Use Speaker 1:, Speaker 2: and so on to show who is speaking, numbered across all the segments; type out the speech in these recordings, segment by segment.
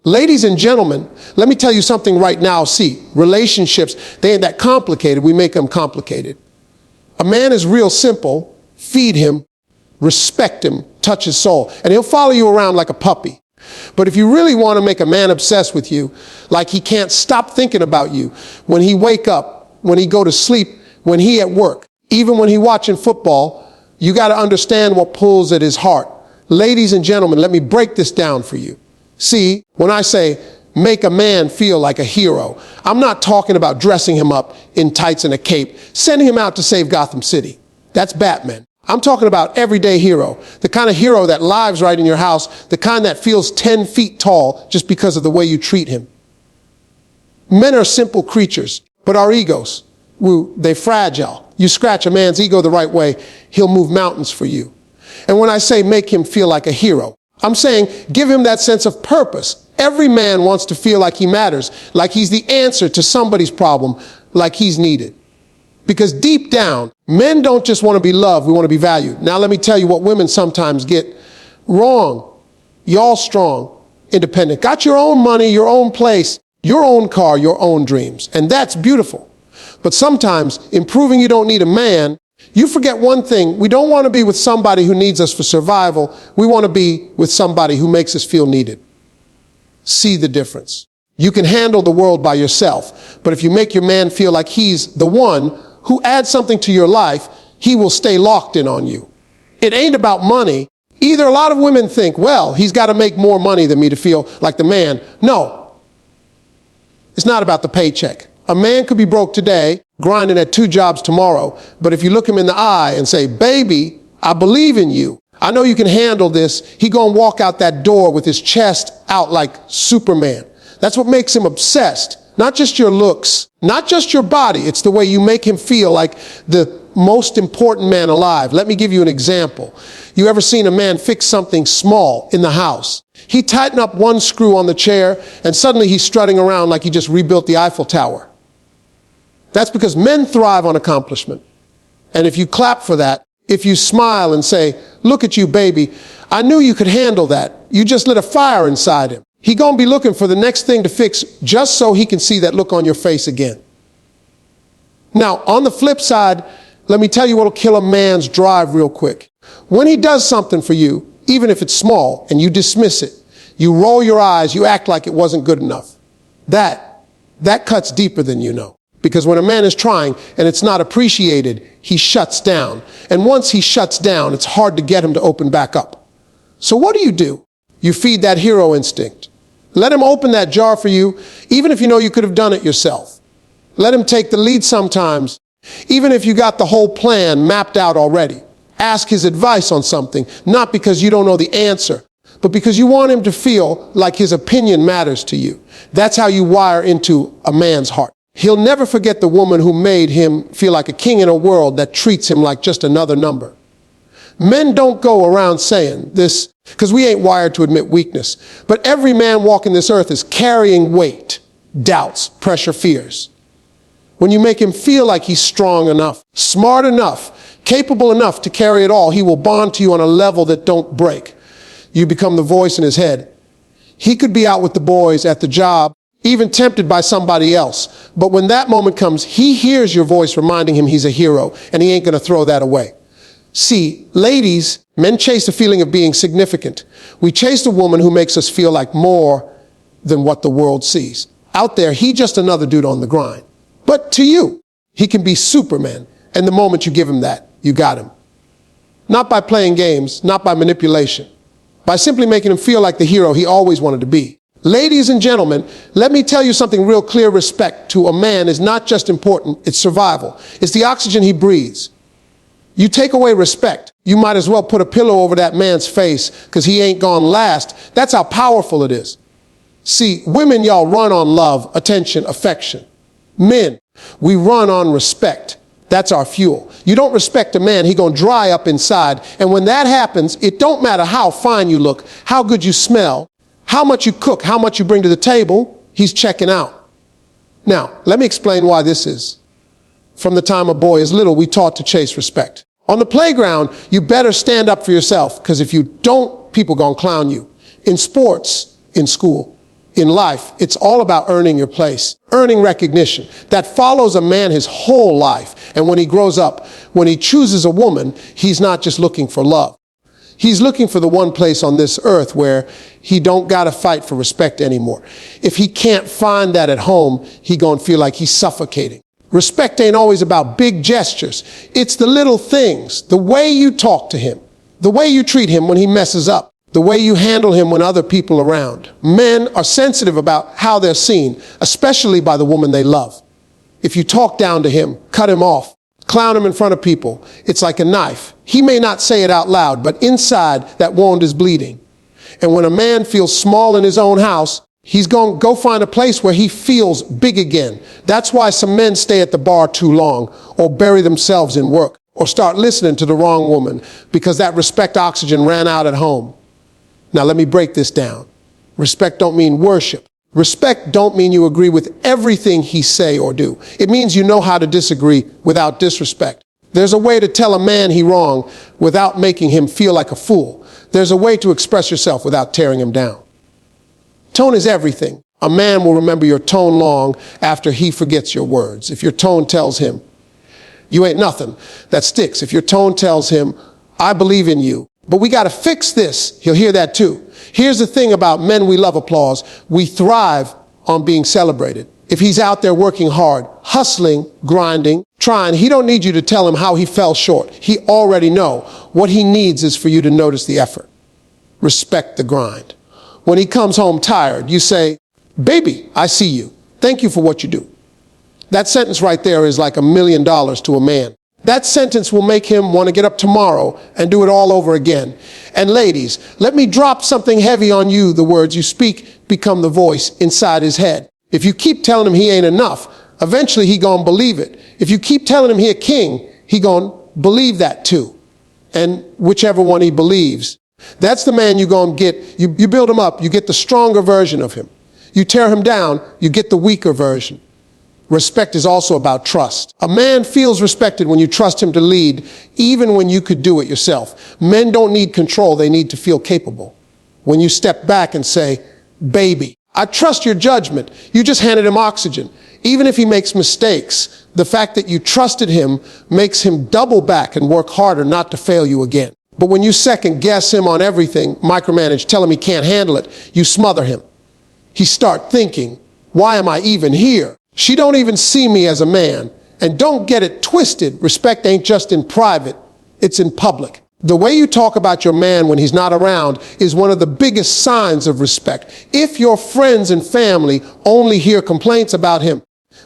Speaker 1: Ladies and gentlemen, let me tell you something right now. See, relationships, they ain't that complicated. We make them complicated. A man is real simple. Feed him, respect him, touch his soul, and he'll follow you around like a puppy. But if you really want to make a man obsessed with you, like he can't stop thinking about you, when he wake up, when he go to sleep, when he at work, even when he watching football, you got to understand what pulls at his heart. Ladies and gentlemen, let me break this down for you. See, when I say make a man feel like a hero, I'm not talking about dressing him up in tights and a cape, sending him out to save Gotham City. That's Batman. I'm talking about everyday hero, the kind of hero that lives right in your house, the kind that feels 10 feet tall just because of the way you treat him. Men are simple creatures, but our egos, they're fragile. You scratch a man's ego the right way, he'll move mountains for you. And when I say make him feel like a hero, I'm saying give him that sense of purpose. Every man wants to feel like he matters, like he's the answer to somebody's problem, like he's needed. Because deep down, men don't just want to be loved, we want to be valued. Now let me tell you what women sometimes get wrong. Y'all strong, independent, got your own money, your own place, your own car, your own dreams. And that's beautiful. But sometimes, in proving you don't need a man, you forget one thing. We don't want to be with somebody who needs us for survival. We want to be with somebody who makes us feel needed. See the difference. You can handle the world by yourself, but if you make your man feel like he's the one who adds something to your life, he will stay locked in on you. It ain't about money. Either a lot of women think, well, he's got to make more money than me to feel like the man. No, it's not about the paycheck. A man could be broke today, grinding at 2 jobs tomorrow, but if you look him in the eye and say, baby, I believe in you, I know you can handle this, he gonna walk out that door with his chest out like Superman. That's what makes him obsessed. Not just your looks, not just your body. It's the way you make him feel like the most important man alive. Let me give you an example. You ever seen a man fix something small in the house? He tightened up one screw on the chair and suddenly he's strutting around like he just rebuilt the Eiffel Tower. That's because men thrive on accomplishment. And if you clap for that, if you smile and say, look at you, baby, I knew you could handle that. You just lit a fire inside him. He gonna be looking for the next thing to fix just so he can see that look on your face again. Now, on the flip side, let me tell you what'll kill a man's drive real quick. When he does something for you, even if it's small, and you dismiss it, you roll your eyes, you act like it wasn't good enough. That cuts deeper than you know. Because when a man is trying and it's not appreciated, he shuts down. And once he shuts down, it's hard to get him to open back up. So what do? You feed that hero instinct. Let him open that jar for you, even if you know you could have done it yourself. Let him take the lead sometimes, even if you got the whole plan mapped out already. Ask his advice on something, not because you don't know the answer, but because you want him to feel like his opinion matters to you. That's how you wire into a man's heart. He'll never forget the woman who made him feel like a king in a world that treats him like just another number. Men don't go around saying this because we ain't wired to admit weakness. But every man walking this earth is carrying weight, doubts, pressure, fears. When you make him feel like he's strong enough, smart enough, capable enough to carry it all, he will bond to you on a level that don't break. You become the voice in his head. He could be out with the boys at the job, even tempted by somebody else. But when that moment comes, he hears your voice reminding him he's a hero, and he ain't going to throw that away. See, ladies, men chase the feeling of being significant. We chase the woman who makes us feel like more than what the world sees. Out there, he just another dude on the grind. But to you, he can be Superman. And the moment you give him that, you got him. Not by playing games, not by manipulation, by simply making him feel like the hero he always wanted to be. Ladies and gentlemen, let me tell you something real clear. Respect to a man is not just important, it's survival. It's the oxygen he breathes. You take away respect, you might as well put a pillow over that man's face because he ain't gone last. That's how powerful it is. See, women, y'all run on love, attention, affection. Men, we run on respect. That's our fuel. You don't respect a man, he gonna dry up inside. And when that happens, it don't matter how fine you look, how good you smell, how much you cook, how much you bring to the table, he's checking out. Now, let me explain why this is. From the time a boy is little, we taught to chase respect. On the playground, you better stand up for yourself, because if you don't, people gonna clown you. In sports, in school, In life, it's all about earning your place, earning recognition. That follows a man his whole life. And when he grows up, when he chooses a woman, he's not just looking for love. He's looking for the one place on this earth where he don't gotta fight for respect anymore. If he can't find that at home, he gonna feel like he's suffocating. Respect ain't always about big gestures. It's the little things, the way you talk to him, the way you treat him when he messes up, the way you handle him when other people are around. Men are sensitive about how they're seen, especially by the woman they love. If you talk down to him, cut him off, clown him in front of people, it's like a knife. He may not say it out loud, but inside that wound is bleeding. And when a man feels small in his own house, he's going to go find a place where he feels big again. That's why some men stay at the bar too long, or bury themselves in work, or start listening to the wrong woman, because that respect oxygen ran out at home. Now let me break this down. Respect don't mean worship. Respect don't mean you agree with everything he say or do. It means you know how to disagree without disrespect. There's a way to tell a man he wrong without making him feel like a fool. There's a way to express yourself without tearing him down. Tone is everything. A man will remember your tone long after he forgets your words. If your tone tells him, you ain't nothing, that sticks. If your tone tells him, I believe in you, but we got to fix this, he'll hear that too. Here's the thing about men we love applause. We thrive on being celebrated. If he's out there working hard, hustling, grinding, trying, he don't need you to tell him how he fell short. He already know. What he needs is for you to notice the effort. Respect the grind. When he comes home tired, you say, baby, I see you. Thank you for what you do. That sentence right there is like $1 million to a man. That sentence will make him want to get up tomorrow and do it all over again. And ladies, let me drop something heavy on you. The words you speak become the voice inside his head. If you keep telling him he ain't enough, eventually he gonna believe it. If you keep telling him he a king, he gonna believe that too. And whichever one he believes, that's the man you gonna get. You build him up, you get the stronger version of him. You tear him down, you get the weaker version. Respect is also about trust. A man feels respected when you trust him to lead, even when you could do it yourself. Men don't need control, they need to feel capable. When you step back and say, baby, I trust your judgment. You just handed him oxygen. Even if he makes mistakes, the fact that you trusted him makes him double back and work harder not to fail you again. But when you second guess him on everything, micromanage, tell him he can't handle it, you smother him. He start thinking, why am I even here? She don't even see me as a man. And don't get it twisted. Respect ain't just in private, it's in public. The way you talk about your man when he's not around is one of the biggest signs of respect. If your friends and family only hear complaints about him,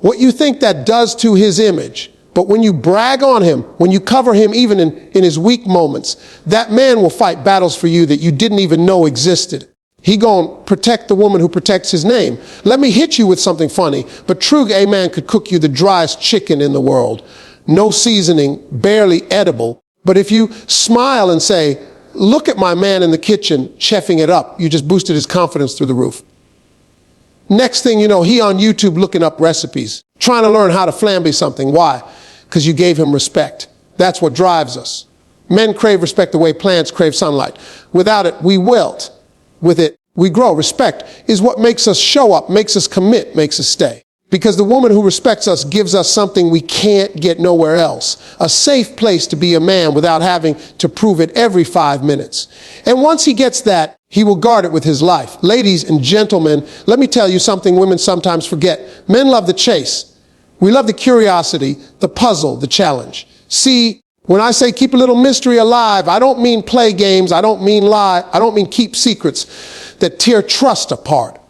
Speaker 1: what you think that does to his image. But when you brag on him, when you cover him even in his weak moments, that man will fight battles for you that you didn't even know existed. He gonna protect the woman who protects his name. Let me hit you with something funny, but true gay man could cook you the driest chicken in the world. No seasoning, barely edible. But if you smile and say, look at my man in the kitchen, chefing it up, you just boosted his confidence through the roof. Next thing you know, he on YouTube looking up recipes, trying to learn how to flambe something. Why? Because you gave him respect. That's what drives us. Men crave respect the way plants crave sunlight. Without it, we wilt. With it, we grow. Respect is what makes us show up, makes us commit, makes us stay. Because the woman who respects us gives us something we can't get nowhere else. A safe place to be a man without having to prove it every 5 minutes. And once he gets that, he will guard it with his life. Ladies and gentlemen, let me tell you something women sometimes forget. Men love the chase. We love the curiosity, the puzzle, the challenge. See, when I say keep a little mystery alive, I don't mean play games, I don't mean lie, I don't mean keep secrets that tear trust apart.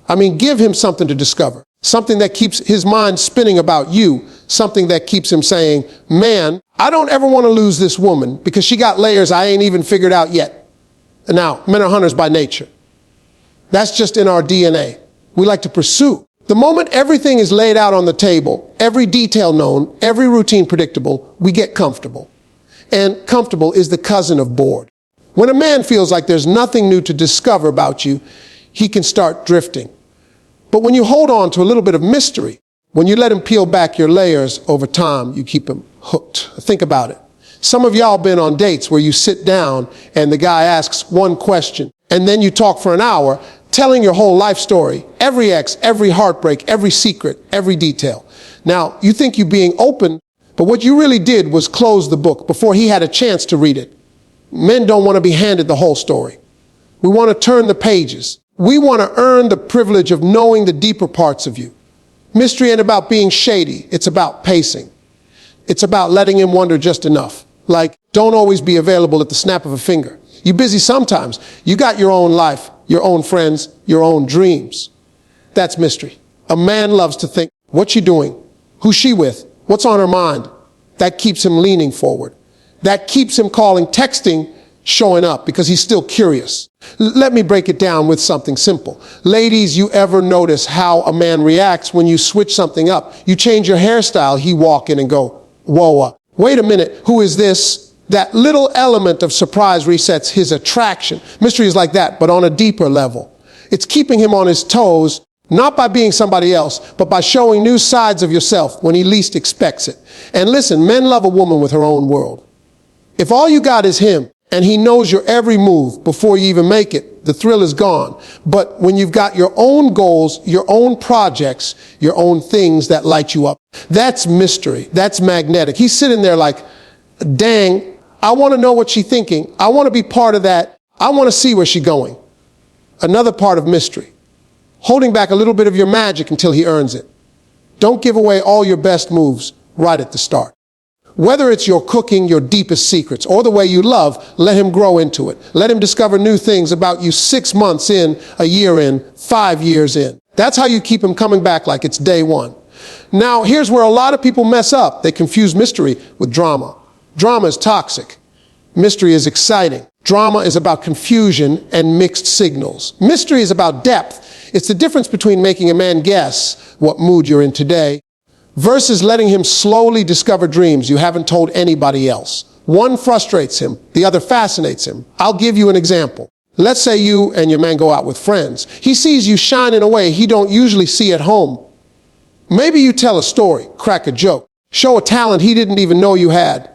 Speaker 1: I mean give him something to discover, something that keeps his mind spinning about you, something that keeps him saying, man, I don't ever want to lose this woman because she got layers I ain't even figured out yet. And now, men are hunters by nature. That's just in our DNA. We like to pursue. The moment everything is laid out on the table, every detail known, every routine predictable, we get comfortable. And comfortable is the cousin of bored. When a man feels like there's nothing new to discover about you, he can start drifting. But when you hold on to a little bit of mystery, when you let him peel back your layers over time, you keep him hooked. Think about it. Some of y'all been on dates where you sit down and the guy asks one question and then you talk for an hour. telling your whole life story, every ex, every heartbreak, every secret, every detail. Now, you think you're being open, but what you really did was close the book before he had a chance to read it. Men don't want to be handed the whole story. We want to turn the pages. We want to earn the privilege of knowing the deeper parts of you. Mystery ain't about being shady. It's about pacing. It's about letting him wonder just enough. Like, don't always be available at the snap of a finger. You're busy sometimes. You got your own life, your own friends, your own dreams. That's mystery. A man loves to think, what's she doing? Who's she with? What's on her mind? That keeps him leaning forward. That keeps him calling, texting, showing up, because he's still curious. Let me break it down with something simple. Ladies, you ever notice how a man reacts when you switch something up? You change your hairstyle, he walk in and go, whoa, wait a minute, who is this? That little element of surprise resets his attraction. Mystery is like that, but on a deeper level. It's keeping him on his toes, not by being somebody else, but by showing new sides of yourself when he least expects it. And listen, men love a woman with her own world. If all you got is him, and he knows your every move before you even make it, the thrill is gone. But when you've got your own goals, your own projects, your own things that light you up, that's mystery. That's magnetic. He's sitting there like, dang, I want to know what she's thinking. I want to be part of that. I want to see where she's going. Another part of mystery. Holding back a little bit of your magic until he earns it. Don't give away all your best moves right at the start. Whether it's your cooking, your deepest secrets, or the way you love, let him grow into it. Let him discover new things about you 6 months in, a year in, 5 years in. That's how you keep him coming back like it's day one. Now, here's where a lot of people mess up. They confuse mystery with drama. Drama is toxic. Mystery is exciting. Drama is about confusion and mixed signals. Mystery is about depth. It's the difference between making a man guess what mood you're in today versus letting him slowly discover dreams you haven't told anybody else. One frustrates him, the other fascinates him. I'll give you an example. Let's say you and your man go out with friends. He sees you shine in a way he don't usually see at home. Maybe you tell a story, crack a joke, show a talent he didn't even know you had.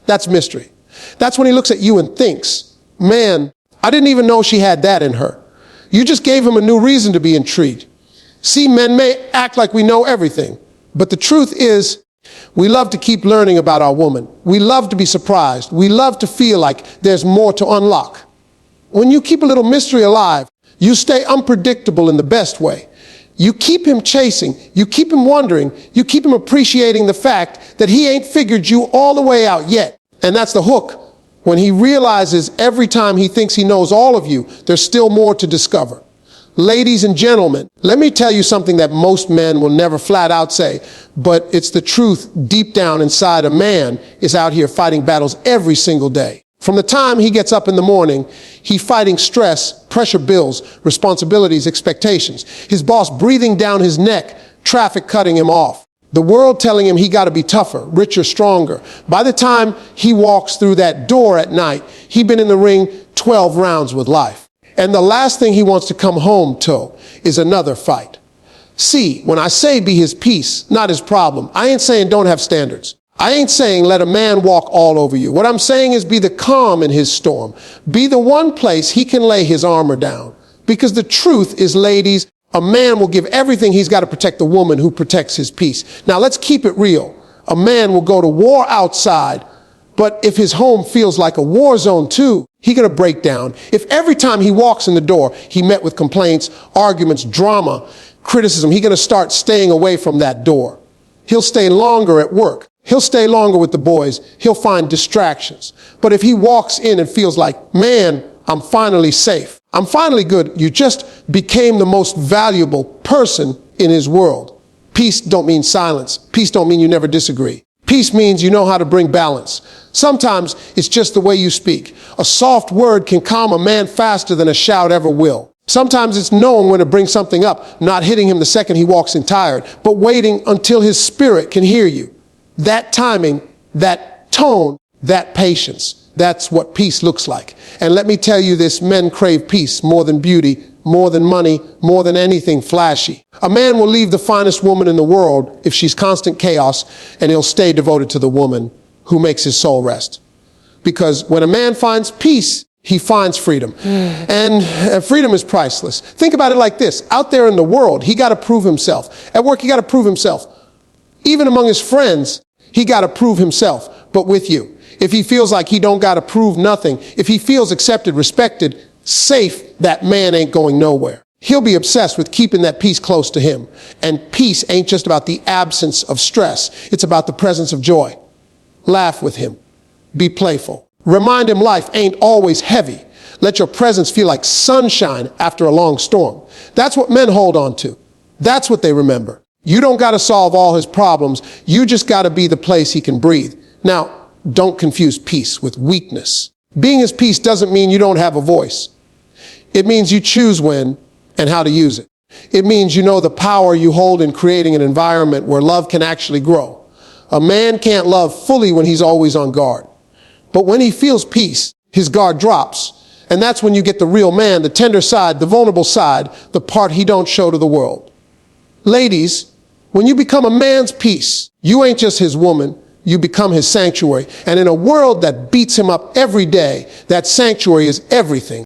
Speaker 1: That's mystery. That's when he looks at you and thinks, man, I didn't even know she had that in her. You just gave him a new reason to be intrigued. See, men may act like we know everything, but the truth is, we love to keep learning about our woman. We love to be surprised. We love to feel like there's more to unlock. When you keep a little mystery alive, you stay unpredictable in the best way. You keep him chasing. You keep him wondering. You keep him appreciating the fact that he ain't figured you all the way out yet. And that's the hook. When he realizes every time he thinks he knows all of you, there's still more to discover. Ladies and gentlemen, let me tell you something that most men will never flat out say, but it's the truth deep down inside. A man is out here fighting battles every single day. From the time he gets up in the morning, he's fighting stress, pressure bills, responsibilities, expectations. His boss breathing down his neck, traffic cutting him off. The world telling him he got to be tougher, richer, stronger. By the time he walks through that door at night, he's been in the ring 12 rounds with life. And the last thing he wants to come home to is another fight. See, when I say be his peace, not his problem, I ain't saying don't have standards. I ain't saying let a man walk all over you. What I'm saying is be the calm in his storm. Be the one place he can lay his armor down. Because the truth is, ladies, a man will give everything he's got to protect the woman who protects his peace. Now let's keep it real. A man will go to war outside, but if his home feels like a war zone too, he's going to break down. If every time he walks in the door, he met with complaints, arguments, drama, criticism, he's going to start staying away from that door. He'll stay longer at work. He'll stay longer with the boys. He'll find distractions. But if he walks in and feels like, man, I'm finally safe. I'm finally good. You just became the most valuable person in his world. Peace don't mean silence. Peace don't mean you never disagree. Peace means you know how to bring balance. Sometimes it's just the way you speak. A soft word can calm a man faster than a shout ever will. Sometimes it's knowing when to bring something up, not hitting him the second he walks in tired, but waiting until his spirit can hear you. That timing, that tone, that patience, that's what peace looks like. And let me tell you this, men crave peace more than beauty, more than money, more than anything flashy. A man will leave the finest woman in the world if she's constant chaos, and he'll stay devoted to the woman who makes his soul rest. Because when a man finds peace, he finds freedom. And freedom is priceless. Think about it like this. Out there in the world, he got to prove himself. At work, he got to prove himself. Even among his friends, he got to prove himself. But with you, if he feels like he don't got to prove nothing, if he feels accepted, respected, safe, that man ain't going nowhere. He'll be obsessed with keeping that peace close to him. And peace ain't just about the absence of stress. It's about the presence of joy. Laugh with him. Be playful. Remind him life ain't always heavy. Let your presence feel like sunshine after a long storm. That's what men hold on to. That's what they remember. You don't got to solve all his problems. You just got to be the place he can breathe. Now, don't confuse peace with weakness. Being his peace doesn't mean you don't have a voice. It means you choose when and how to use it. It means you know the power you hold in creating an environment where love can actually grow. A man can't love fully when he's always on guard. But when he feels peace, his guard drops. And that's when you get the real man, the tender side, the vulnerable side, the part he don't show to the world. Ladies, when you become a man's peace, you ain't just his woman, you become his sanctuary. And in a world that beats him up every day, that sanctuary is everything.